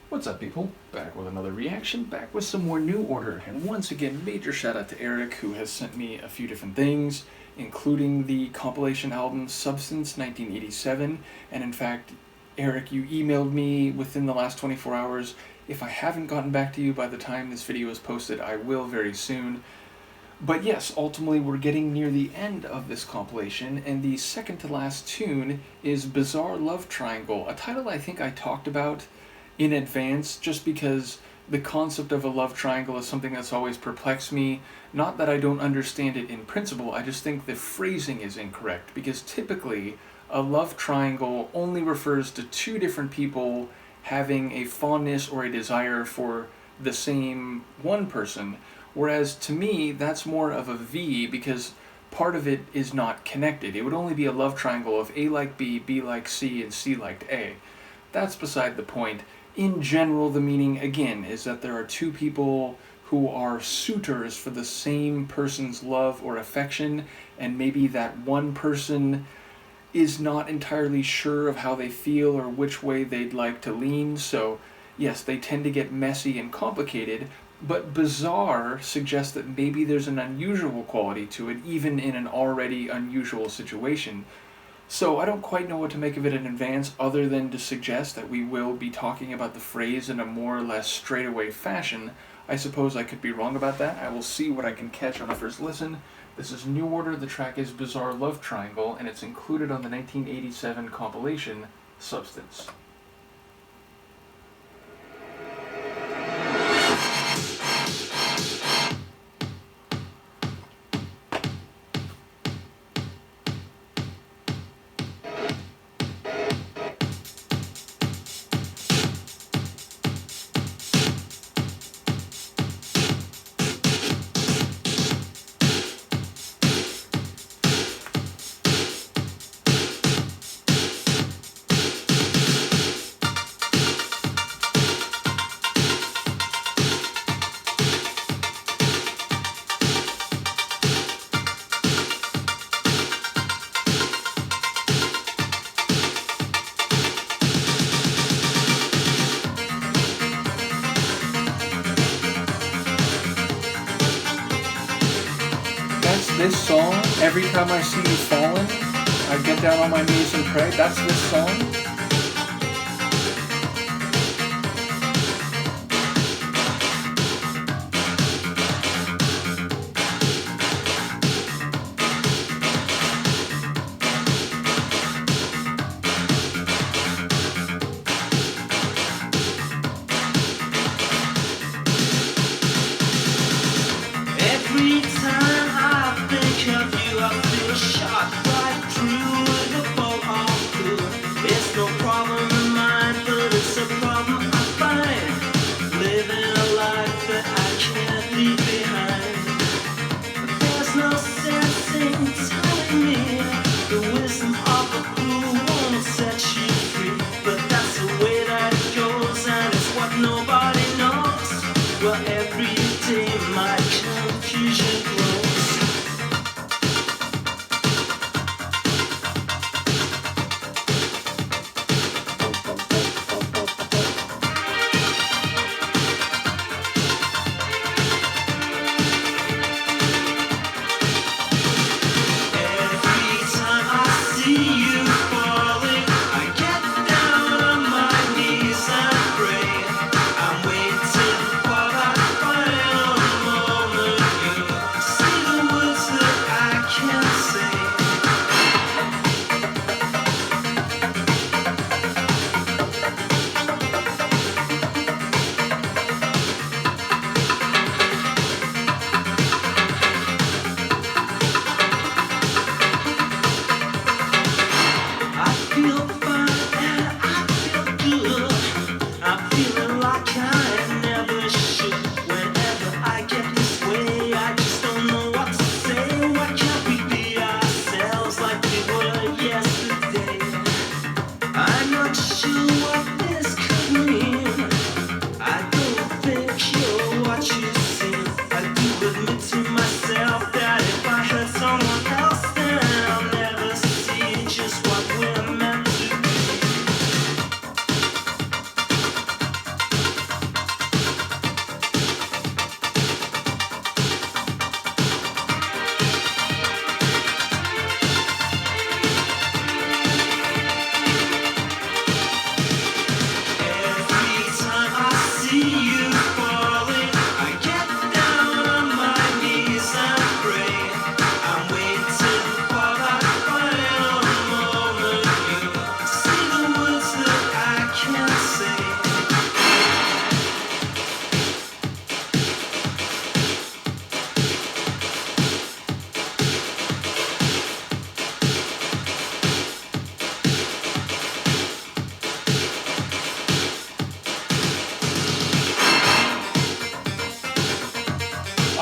What's up, people? Back with another reaction, back with some more New Order, and once again, major shout out to Eric, who has sent me a few different things, including the compilation album Substance 1987, and in fact, Eric, you emailed me within the last 24 hours. If I haven't gotten back to you by the time this video is posted, I will very soon. But yes, ultimately we're getting near the end of this compilation, and the second to last tune is Bizarre Love Triangle, a title I think I talked about in advance just because the concept of a love triangle is something that's always perplexed me. Not that I don't understand it in principle, I just think the phrasing is incorrect, because typically a love triangle only refers to two different people having a fondness or a desire for the same one person, whereas to me that's more of a V because part of it is not connected. It would only be a love triangle if A liked B, B liked C, and C liked A. That's beside the point. In general, the meaning, again, is that there are two people who are suitors for the same person's love or affection, and maybe that one person is not entirely sure of how they feel or which way they'd like to lean, so yes, they tend to get messy and complicated, but bizarre suggests that maybe there's an unusual quality to it, even in an already unusual situation. So I don't quite know what to make of it in advance, other than to suggest that we will be talking about the phrase in a more or less straightaway fashion. I suppose I could be wrong about that. I will see what I can catch on the first listen. This is New Order, the track is Bizarre Love Triangle, and it's included on the 1987 compilation Substance. This song, every time I see you falling, I get down on my knees and pray. That's this song. Every time I think of you, I feel a shot right through the bolt of good. There's no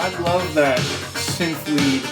I love that synth lead.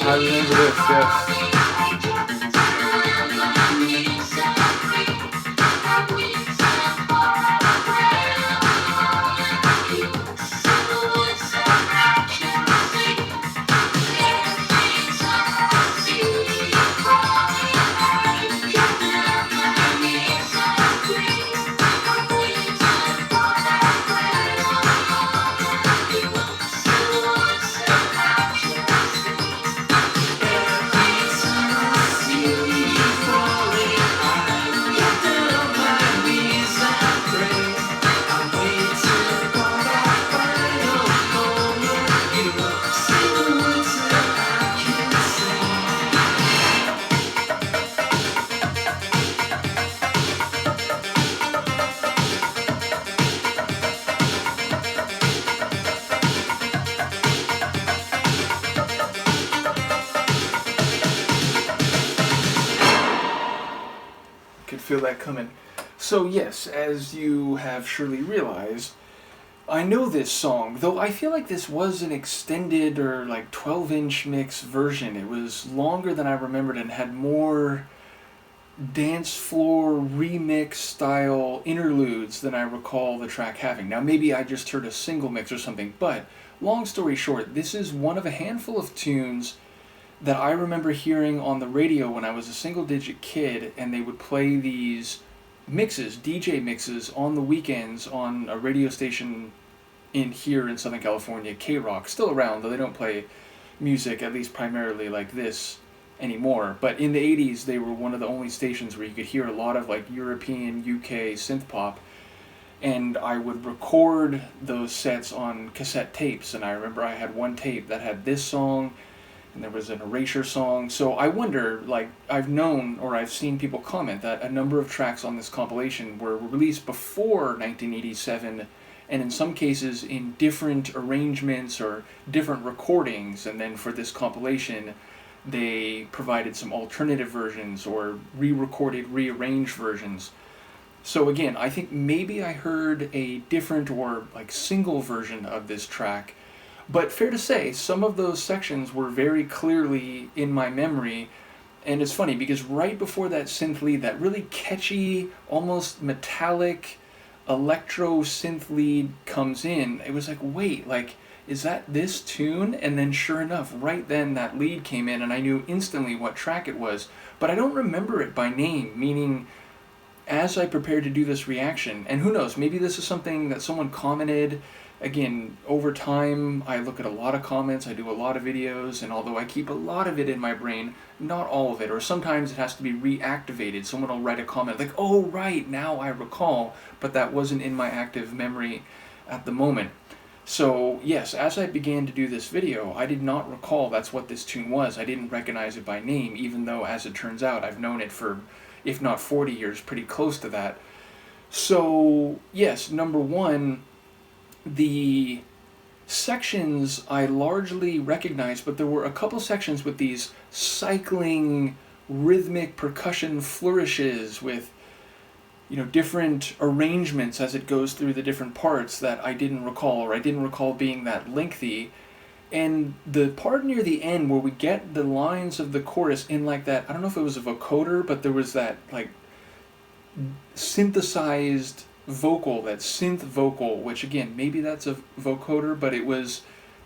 I remember this, yes. Could feel that coming. So yes, as you have surely realized, I know this song, though I feel like this was an extended or like 12-inch mix version. It was longer than I remembered and had more dance floor remix style interludes than I recall the track having. Now maybe I just heard a single mix or something, but long story short, this is one of a handful of tunes that I remember hearing on the radio when I was a single-digit kid, and they would play these mixes, DJ mixes, on the weekends on a radio station here in Southern California, K-Rock, still around, though they don't play music, at least primarily like this, anymore. But in the 80s, they were one of the only stations where you could hear a lot of like European, UK synth pop, and I would record those sets on cassette tapes, and I remember I had one tape that had this song, and there was an Erasure song. So I wonder, like, I've known or I've seen people comment that a number of tracks on this compilation were released before 1987, and in some cases in different arrangements or different recordings, and then for this compilation they provided some alternative versions or re-recorded, rearranged versions. So again, I think maybe I heard a different or like single version of this track. But fair to say, some of those sections were very clearly in my memory, and it's funny because right before that synth lead, that really catchy, almost metallic electro synth lead comes in, it was like, wait, like, is that this tune? And then sure enough, right then that lead came in and I knew instantly what track it was, but I don't remember it by name, meaning as I prepared to do this reaction, and who knows, maybe this is something that someone commented. Again, over time, I look at a lot of comments, I do a lot of videos, and although I keep a lot of it in my brain, not all of it, or sometimes it has to be reactivated. Someone will write a comment like, oh right, now I recall, but that wasn't in my active memory at the moment. So yes, as I began to do this video, I did not recall that's what this tune was. I didn't recognize it by name, even though, as it turns out, I've known it for, if not 40 years, pretty close to that. So yes, number one, the sections I largely recognized, but there were a couple sections with these cycling rhythmic percussion flourishes with, you know, different arrangements as it goes through the different parts that I didn't recall, or I didn't recall being that lengthy. And the part near the end where we get the lines of the chorus in like that, I don't know if it was a vocoder, but there was that like synthesized vocal, that synth vocal, which again, maybe that's a vocoder, but it was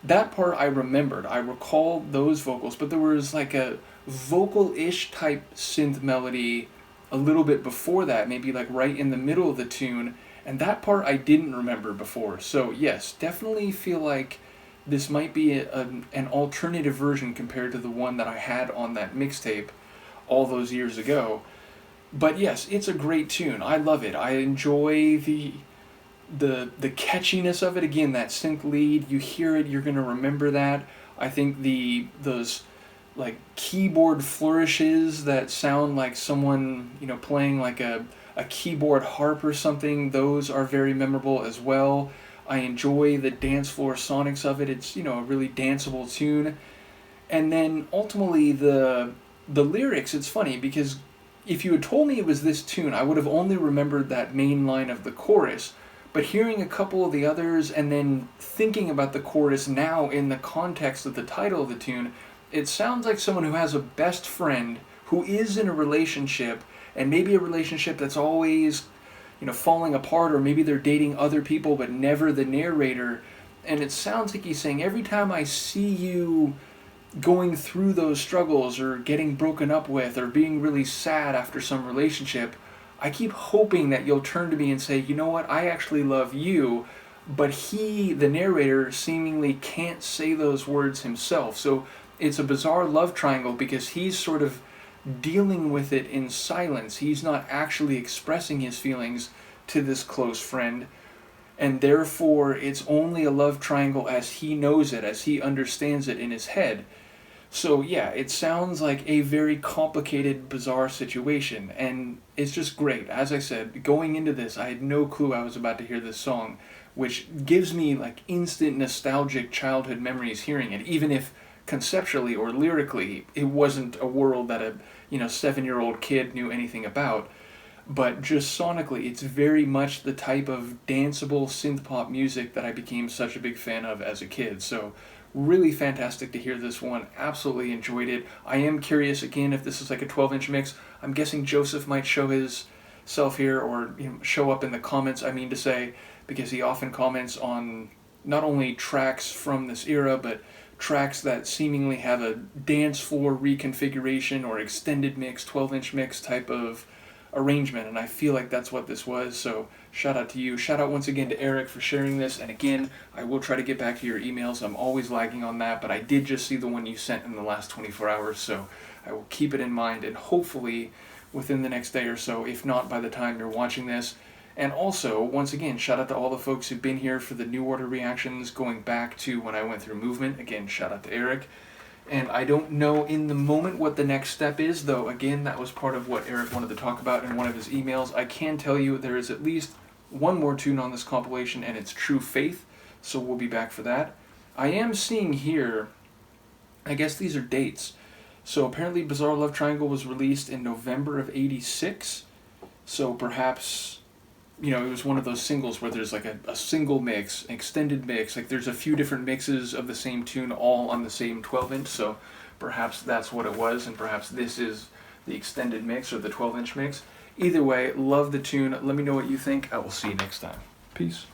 that part I remembered. I recalled those vocals, but there was like a vocal-ish type synth melody a little bit before that, maybe like right in the middle of the tune, and that part I didn't remember before. So yes, definitely feel like this might be an alternative version compared to the one that I had on that mixtape all those years ago. But yes, it's a great tune. I love it. I enjoy the catchiness of it. Again, that synth lead, you hear it, you're gonna remember that. I think those like keyboard flourishes that sound like someone, you know, playing like a keyboard harp or something, those are very memorable as well. I enjoy the dance floor sonics of it. It's, you know, a really danceable tune. And then ultimately the lyrics, it's funny because if you had told me it was this tune, I would have only remembered that main line of the chorus. But hearing a couple of the others and then thinking about the chorus now in the context of the title of the tune, it sounds like someone who has a best friend who is in a relationship, and maybe a relationship that's always, you know, falling apart, or maybe they're dating other people but never the narrator. And it sounds like he's saying, every time I see you going through those struggles or getting broken up with or being really sad after some relationship, I keep hoping that you'll turn to me and say, you know what, I actually love you. But he, the narrator, seemingly can't say those words himself. So it's a bizarre love triangle because he's sort of dealing with it in silence. He's not actually expressing his feelings to this close friend. And therefore, it's only a love triangle as he knows it, as he understands it in his head. So yeah, it sounds like a very complicated, bizarre situation, and it's just great. As I said, going into this, I had no clue I was about to hear this song, which gives me like instant nostalgic childhood memories hearing it, even if conceptually or lyrically it wasn't a world that a 7-year-old kid knew anything about. But just sonically, it's very much the type of danceable synth pop music that I became such a big fan of as a kid. So really fantastic to hear this one. Absolutely enjoyed it. I am curious again if this is like a 12-inch mix. I'm guessing Joseph might show his self here, or show up in the comments, I mean to say, because he often comments on not only tracks from this era, but tracks that seemingly have a dance floor reconfiguration or extended mix, 12-inch mix type of arrangement, and I feel like that's what this was. So shout out to you. Shout out once again to Eric for sharing this, and again, I will try to get back to your emails. I'm always lagging on that, but I did just see the one you sent in the last 24 hours, so I will keep it in mind, and hopefully within the next day or so, if not by the time you're watching this. And also, once again, shout out to all the folks who've been here for the New Order reactions going back to when I went through Movement. Again, shout out to Eric. And I don't know in the moment what the next step is, though again, that was part of what Eric wanted to talk about in one of his emails. I can tell you there is at least one more tune on this compilation, and it's True Faith, so we'll be back for that. I am seeing here, I guess these are dates. So apparently Bizarre Love Triangle was released in November of '86, so perhaps, it was one of those singles where there's like a single mix, an extended mix, like there's a few different mixes of the same tune all on the same 12-inch, so perhaps that's what it was, and perhaps this is the extended mix or the 12-inch mix. Either way, love the tune. Let me know what you think. I will see you next time. Peace.